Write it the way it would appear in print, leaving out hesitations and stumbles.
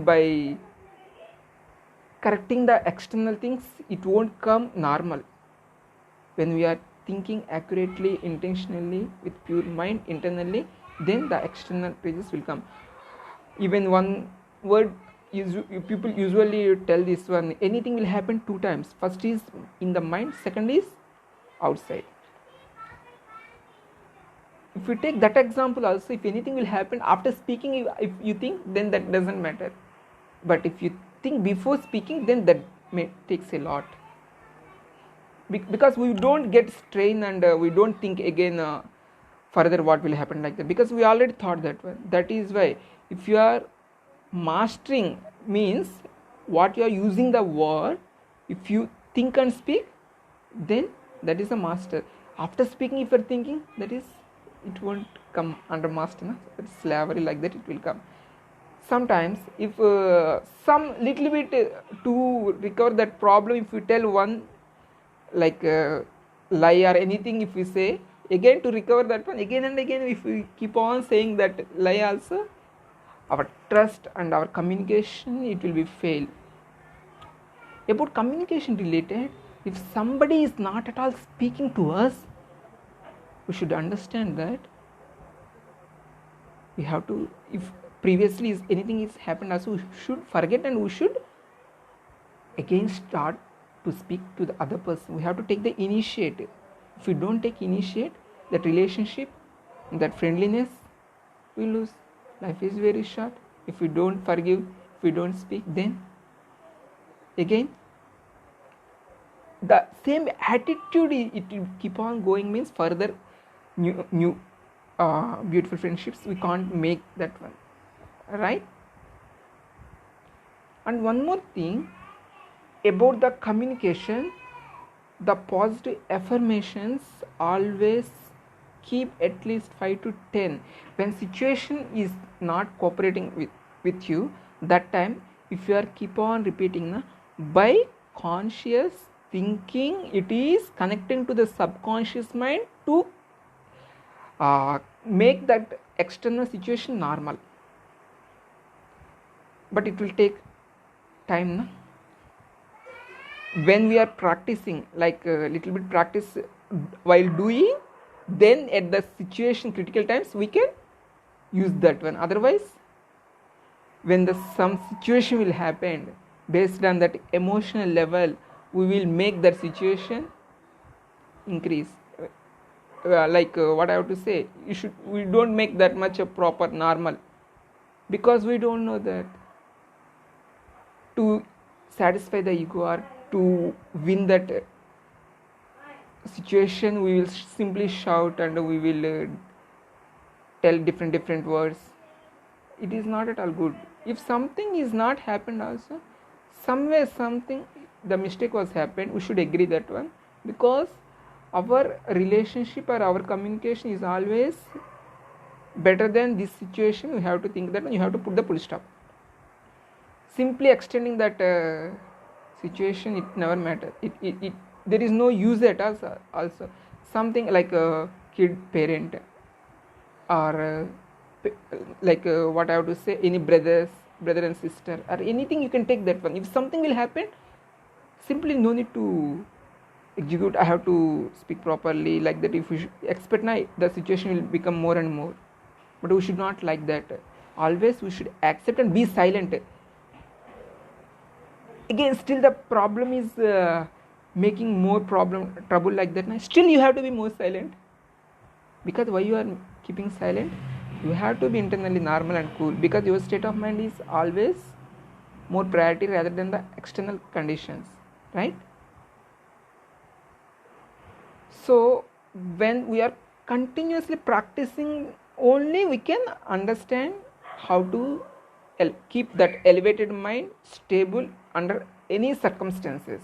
by correcting the external things, it won't come normal. When we are thinking accurately, intentionally, with pure mind internally, then the external pages will come. Even one word, people usually tell this one, anything will happen 2 times. First is in the mind, second is outside. If you take that example also, if anything will happen after speaking, if you think, then that doesn't matter. But if you think before speaking, then that takes a lot. Because we don't get strained and we don't think again further what will happen like that, because we already thought that one. That is why if you are mastering, means what you are using the word, if you think and speak, then that is a master. After speaking, if you are thinking, that is, it won't come under master, no? It's slavery, like that it will come. Sometimes if some little bit to recover that problem, if you tell one like lie or anything, if we say, again to recover that one, again and again, if we keep on saying that lie also, our trust and our communication, it will be fail. About communication related, if somebody is not at all speaking to us, we should understand that we have to, if previously is anything is happened also, we should forget and we should again start to speak to the other person. We have to take the initiative. If we don't take initiate, that relationship, that friendliness, we lose. Life is very short. If we don't forgive, if we don't speak, then again the same attitude, it will keep on going, means further new beautiful friendships we can't make that one, right? And one more thing about the communication, the positive affirmations always keep at least 5 to 10. When situation is not cooperating with you, that time if you are keep on repeating by conscious thinking, it is connecting to the subconscious mind to make that external situation normal. But it will take time, na? When we are practicing, like a little bit practice while doing, then at the situation critical times we can use that one. Otherwise, when some situation will happen, based on that emotional level, we will make that situation increase. What I have to say, we don't make that much a proper normal, because we don't know that to satisfy the ego or to win that situation, we will simply shout and we will tell different words. It is not at all good. If something is not happened also, somewhere something, the mistake was happened, we should agree that one, because our relationship or our communication is always better than this situation. We have to think that you have to put the full stop. Simply extending that situation, it never matters. There is no use at all. Also, something like a kid parent or what I have to say, any brother and sister or anything, you can take that one. If something will happen, simply no need to execute, I have to speak properly, like that. If we expect the situation will become more and more, but we should not like that. Always we should accept and be silent. Again, still the problem is making more trouble like that. Still you have to be more silent, because why you are keeping silent? You have to be internally normal and cool, because your state of mind is always more priority rather than the external conditions, right? So when we are continuously practicing, only we can understand how to keep that elevated mind stable under any circumstances.